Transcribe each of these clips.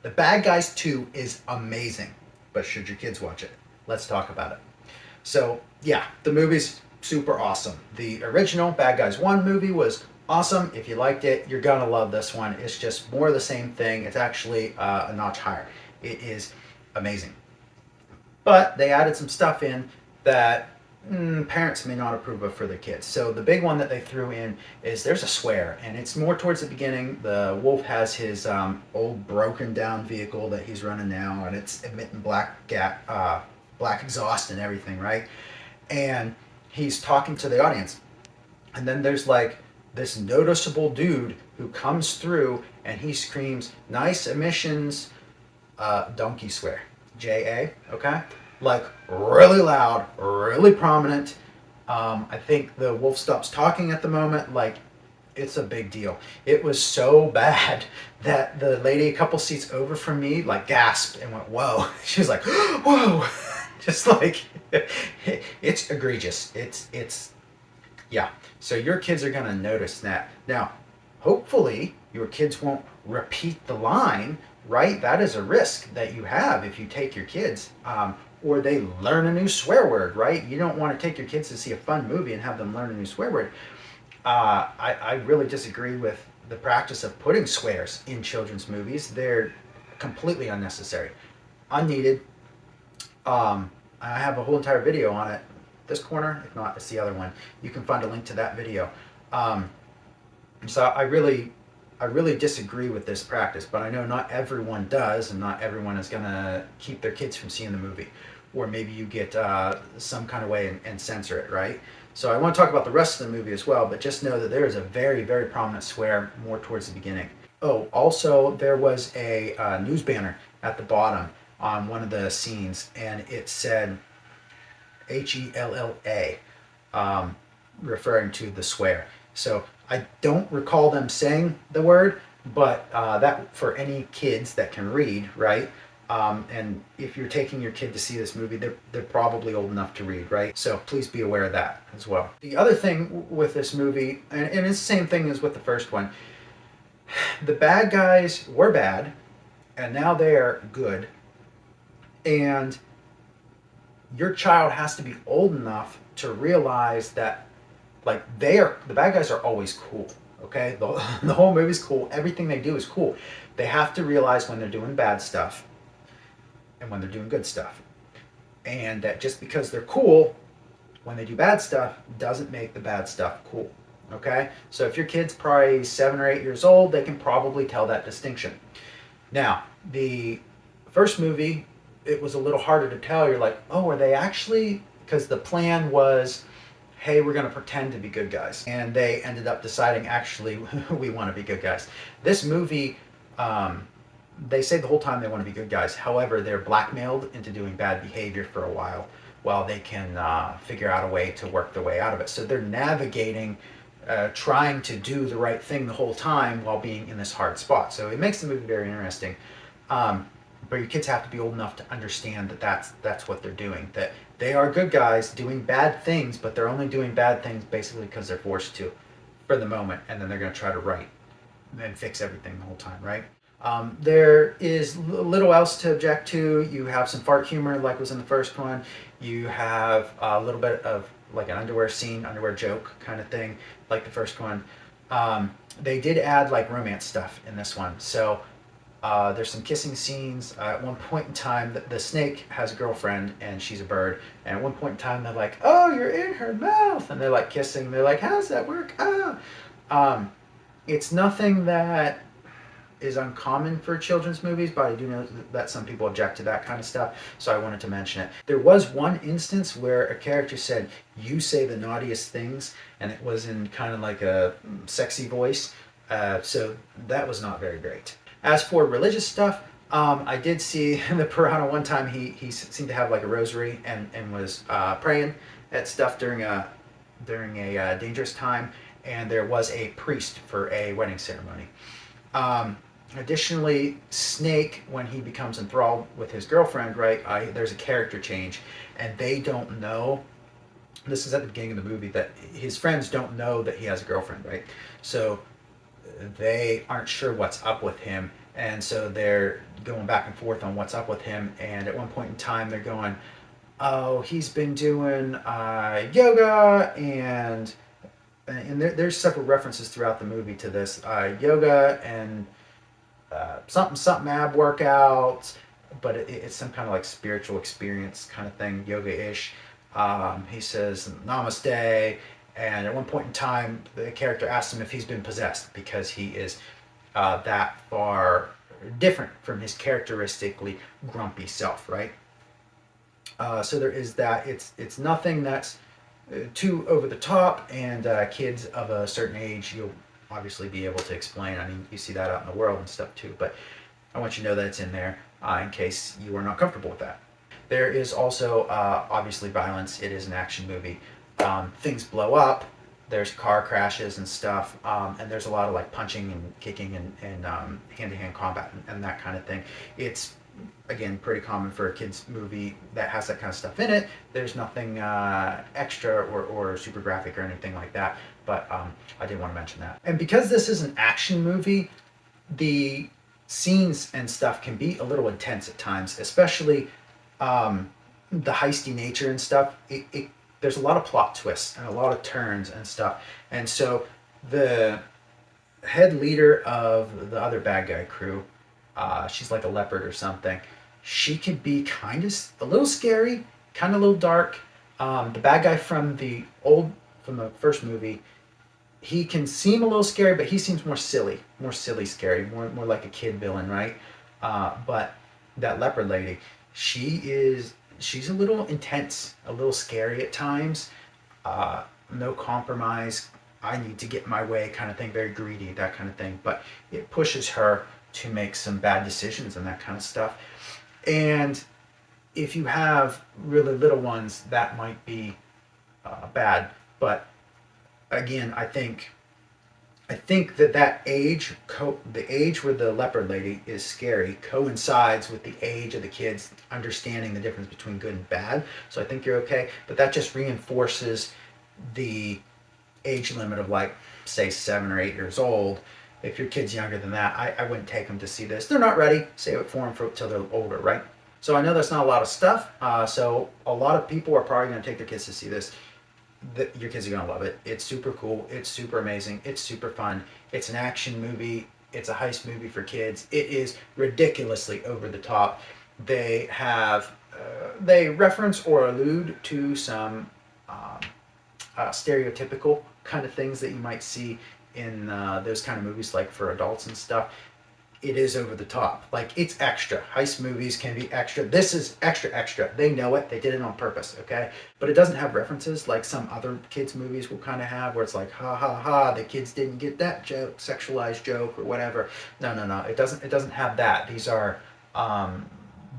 The Bad Guys 2 is amazing, but should your kids watch it? Let's talk about it. So, yeah, the movie's super awesome. The original Bad Guys 1 movie was awesome. If you liked it, you're gonna love this one. It's just more of the same thing. It's actually a notch higher. It is amazing. But they added some stuff in that parents may not approve of for their kids. So the big one that they threw in is there's a swear, and it's more towards the beginning. The wolf has his old broken down vehicle that he's running now, and it's emitting black exhaust and everything, right? And he's talking to the audience, and then there's like this noticeable dude who comes through and he screams, "Nice emissions, donkey swear." JA, okay? Like really loud, really prominent. I think the wolf stops talking at the moment. Like it's a big deal. It was so bad that the lady a couple seats over from me like gasped and went, "Whoa." She was like, "Whoa." Just like it's egregious. It's yeah. So your kids are gonna notice that. Now, hopefully your kids won't repeat the line, right? That is a risk that you have if you take your kids, or they learn a new swear word, right? You don't want to take your kids to see a fun movie and have them learn a new swear word. I really disagree with the practice of putting swears in children's movies. They're completely unnecessary, unneeded. I have a whole entire video on it. This corner, if not, it's the other one. You can find a link to that video. So I really disagree with this practice, but I know not everyone does, and not everyone is gonna keep their kids from seeing the movie, or maybe you get some kind of way and censor it, right? So I want to talk about the rest of the movie as well, but just know that there is a very, very prominent swear more towards the beginning. Oh, also there was a news banner at the bottom on one of the scenes, and it said HELLA, referring to the swear. So I don't recall them saying the word, but that for any kids that can read, right? And if you're taking your kid to see this movie, they're probably old enough to read, right? So please be aware of that as well. The other thing with this movie, and it's the same thing as with the first one, the bad guys were bad, and now they're good. And your child has to be old enough to realize that like the bad guys are always cool, okay? The whole movie's cool. Everything they do is cool. They have to realize when they're doing bad stuff and when they're doing good stuff, and that just because they're cool when they do bad stuff doesn't make the bad stuff cool, okay? So if your kid's probably 7 or 8 years old, they can probably tell that distinction. Now the first movie, it was a little harder to tell. You're like, oh, are they actually, because the plan was, hey, we're going to pretend to be good guys. And they ended up deciding, actually, we want to be good guys. This movie, they say the whole time they want to be good guys. However, they're blackmailed into doing bad behavior for a while they can figure out a way to work their way out of it. So they're navigating, trying to do the right thing the whole time while being in this hard spot. So it makes the movie very interesting. But your kids have to be old enough to understand that that's what they're doing. That they are good guys doing bad things, but they're only doing bad things basically because they're forced to, for the moment, and then they're going to try to right and fix everything the whole time, right? There is little else to object to. You have some fart humor like was in the first one. You have a little bit of like an underwear scene, underwear joke kind of thing, like the first one. They did add like romance stuff in this one, so. There's some kissing scenes. At one point in time, the snake has a girlfriend and she's a bird. And at one point in time, they're like, "Oh, you're in her mouth," and they're like kissing. They're like, "How does that work?" It's nothing that is uncommon for children's movies, but I do know that some people object to that kind of stuff, so I wanted to mention it. There was one instance where a character said, "You say the naughtiest things," and it was in kind of like a sexy voice. So that was not very great. As for religious stuff, I did see the Piranha one time. He seemed to have like a rosary and was praying at stuff during a dangerous time, and there was a priest for a wedding ceremony. Additionally, Snake, when he becomes enthralled with his girlfriend, right? There's a character change, and they don't know. This is at the beginning of the movie that his friends don't know that he has a girlfriend, right? So they aren't sure what's up with him, and so they're going back and forth on what's up with him. And at one point in time, they're going, "Oh, he's been doing yoga," and there's several references throughout the movie to this yoga and something something ab workouts, but it's some kind of like spiritual experience kind of thing, yoga-ish. He says namaste, and at one point in time, the character asks him if he's been possessed because he is that far different from his characteristically grumpy self, right? So there is that. It's nothing that's too over the top, and kids of a certain age, you'll obviously be able to explain. I mean, you see that out in the world and stuff too, but I want you to know that it's in there in case you are not comfortable with that. There is also obviously violence. It is an action movie. Things blow up. There's car crashes and stuff, and there's a lot of like punching and kicking and hand-to-hand combat and that kind of thing. It's again pretty common for a kids movie that has that kind of stuff in it. There's nothing extra or super graphic or anything like that, but I did want to mention that. And because this is an action movie, the scenes and stuff can be a little intense at times, especially the heisty nature and stuff. There's a lot of plot twists and a lot of turns and stuff, and so the head leader of the other bad guy crew, she's like a leopard or something. She could be kind of a little scary, kind of a little dark. The bad guy from the first movie, he can seem a little scary, but he seems more silly scary, more like a kid villain, right? But that leopard lady, she's a little intense, a little scary at times. No compromise. I need to get my way kind of thing, very greedy, that kind of thing. But it pushes her to make some bad decisions and that kind of stuff. And if you have really little ones, that might be bad. But again, I think that age, the age where the leopard lady is scary, coincides with the age of the kids understanding the difference between good and bad. So I think you're okay. But that just reinforces the age limit of like, say, 7 or 8 years old. If your kid's younger than that, I wouldn't take them to see this. They're not ready. Save it for them till they're older, right? So I know that's not a lot of stuff. So a lot of people are probably going to take their kids to see this. Your kids are going to love it. It's super cool. It's super amazing. It's super fun. It's an action movie. It's a heist movie for kids. It is ridiculously over the top. They reference or allude to some stereotypical kind of things that you might see in those kind of movies, like for adults and stuff. It is over the top. Like, it's extra. Heist movies can be extra. This is extra. They know it. They did it on purpose, okay? But it doesn't have references like some other kids movies will kind of have, where it's like, ha ha ha, the kids didn't get that joke, sexualized joke or whatever. No. It doesn't have that. These are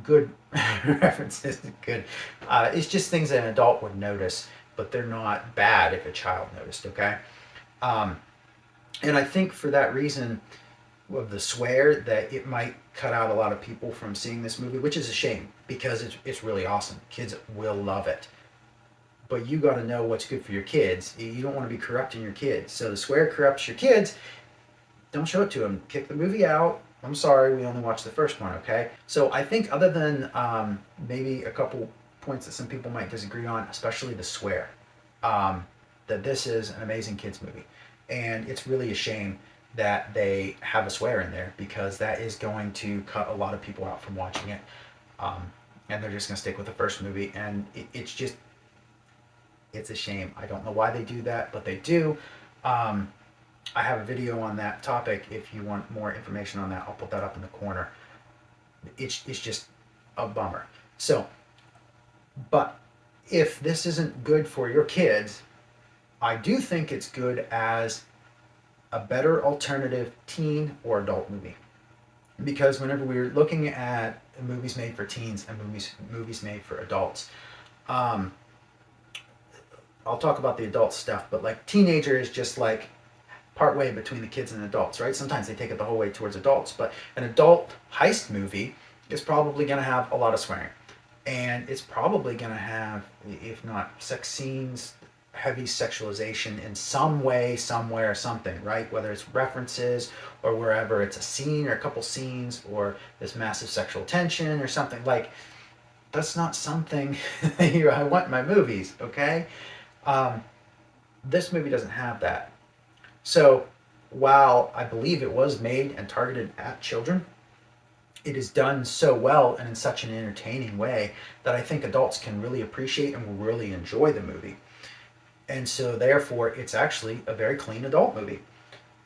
good references. Good. It's just things that an adult would notice, but they're not bad if a child noticed, okay? And I think for that reason of the swear, that it might cut out a lot of people from seeing this movie, which is a shame because it's really awesome. Kids will love it. But you got to know what's good for your kids. You don't want to be corrupting your kids. So the swear corrupts your kids. Don't show it to them. Kick the movie out. I'm sorry, we only watched the first one, okay? So I think other than maybe a couple points that some people might disagree on, especially the swear, that this is an amazing kids movie. And it's really a shame that they have a swear in there, because that is going to cut a lot of people out from watching it. And they're just going to stick with the first movie. And it's a shame. I don't know why they do that, but they do. I have a video on that topic. If you want more information on that, I'll put that up in the corner. It's just a bummer. So, but if this isn't good for your kids, I do think it's good as a better alternative teen or adult movie. Because whenever we're looking at movies made for teens and movies made for adults, I'll talk about the adult stuff, but like teenager is just like part way between the kids and adults, right? Sometimes they take it the whole way towards adults, but an adult heist movie is probably going to have a lot of swearing. And it's probably going to have, if not sex scenes, heavy sexualization in some way, somewhere, something, right? Whether it's references or wherever it's a scene or a couple scenes or this massive sexual tension or something like that's not something I want in my movies, okay? Um, this movie doesn't have that. So while I believe it was made and targeted at children, it is done so well and in such an entertaining way that I think adults can really appreciate and will really enjoy the movie. And so therefore it's actually a very clean adult movie.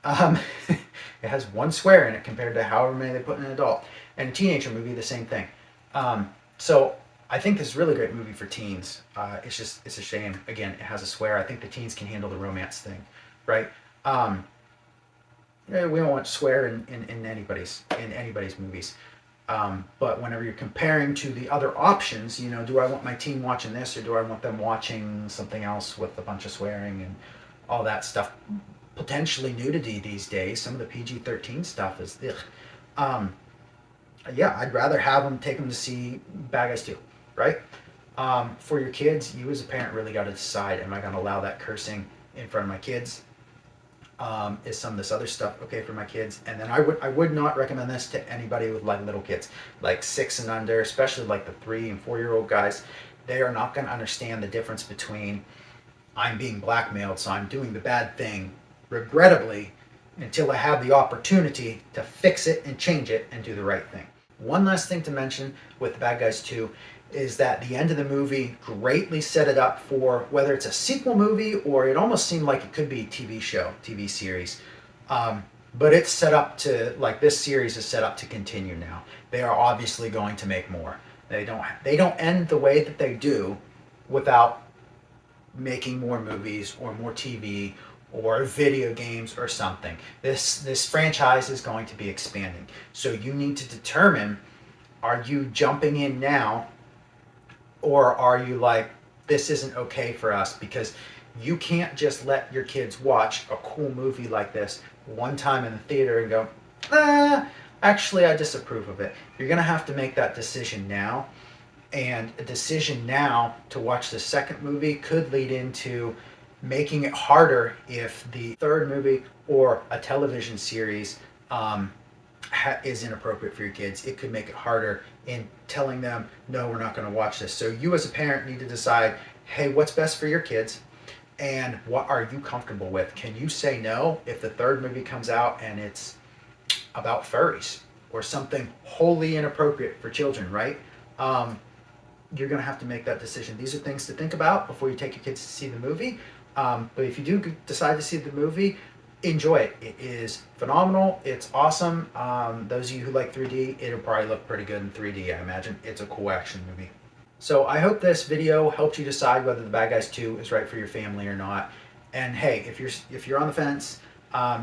Um, it has one swear in it compared to however many they put in an adult. And a teenager movie, the same thing. So I think this is a really great movie for teens. It's a shame. Again, it has a swear. I think the teens can handle the romance thing, right? Um, we don't want swear in anybody's movies. But whenever you're comparing to the other options, do I want my teen watching this or do I want them watching something else with a bunch of swearing and all that stuff? Potentially nudity these days. Some of the PG-13 stuff is ugh. Yeah, I'd rather have them take them to see Bad Guys 2, right? For your kids, you as a parent really got to decide: am I going to allow that cursing in front of my kids? Is some of this other stuff okay for my kids? And then I would not recommend this to anybody with like little kids, like 6 and under, especially like the 3 and 4-year-old guys. They are not going to understand the difference between I'm being blackmailed, so I'm doing the bad thing, regrettably, until I have the opportunity to fix it and change it and do the right thing. One last thing to mention with Bad Guys 2 is that the end of the movie greatly set it up for whether it's a sequel movie or it almost seemed like it could be a TV show, TV series. But it's set up to, like, this series is set up to continue now. They are obviously going to make more. They don't end the way that they do without making more movies or more TV or video games or something. This franchise is going to be expanding. So you need to determine, are you jumping in now or are you like, this isn't okay for us? Because you can't just let your kids watch a cool movie like this one time in the theater and go, actually I disapprove of it. You're gonna have to make that decision now. And a decision now to watch the second movie could lead into making it harder if the third movie or a television series is inappropriate for your kids. It could make it harder in telling them, no, we're not going to watch this. So you as a parent need to decide, hey, what's best for your kids and what are you comfortable with? Can you say no if the third movie comes out and it's about furries or something wholly inappropriate for children, right? You're going to have to make that decision. These are things to think about before you take your kids to see the movie. But if you do decide to see the movie, enjoy it. It is phenomenal. It's awesome. Those of you who like 3D, it'll probably look pretty good in 3D, I imagine. It's a cool action movie. So I hope this video helped you decide whether The Bad Guys 2 is right for your family or not. And hey, if you're on the fence,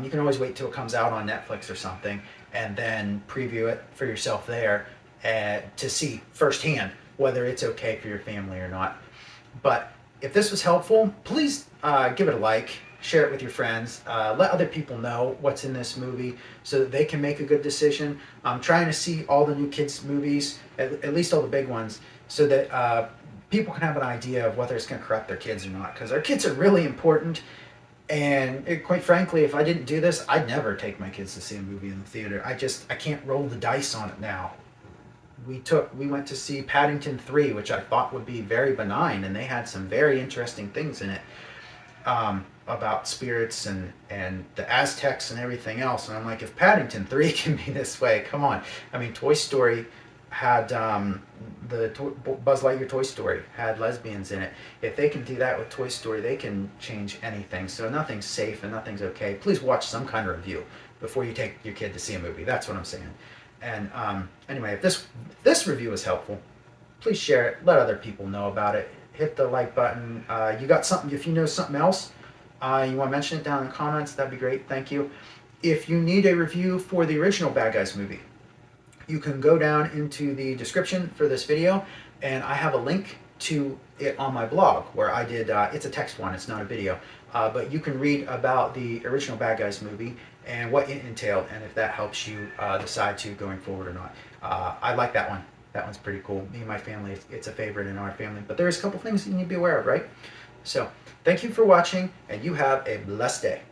you can always wait till it comes out on Netflix or something and then preview it for yourself there to see firsthand whether it's okay for your family or not. But if this was helpful, please give it a like, share it with your friends, let other people know what's in this movie so that they can make a good decision. I'm trying to see all the new kids movies, at least all the big ones, so that people can have an idea of whether it's going to corrupt their kids or not, because our kids are really important. And quite frankly, if I didn't do this, I'd never take my kids to see a movie in the theater. I can't roll the dice on it now. We went to see Paddington 3, which I thought would be very benign, and they had some very interesting things in it about spirits and the Aztecs and everything else. And I'm like, if Paddington 3 can be this way, come on. I mean, Toy Story had Buzz Lightyear Toy Story had lesbians in it. If they can do that with Toy Story, they can change anything. So nothing's safe and nothing's okay. Please watch some kind of review before you take your kid to see a movie. That's what I'm saying. And anyway, if this review is helpful, please share it. Let other people know about it. Hit the like button. You got something, if you know something else, you want to mention it down in the comments, that'd be great. Thank you. If you need a review for the original Bad Guys movie, you can go down into the description for this video, and I have a link to it on my blog where I did, it's a text one, it's not a video, but you can read about the original Bad Guys movie and what it entailed, and if that helps you decide to going forward or not. I like that one. That one's pretty cool. Me and my family, it's a favorite in our family, but there's a couple things you need to be aware of, right? So thank you for watching, and you have a blessed day.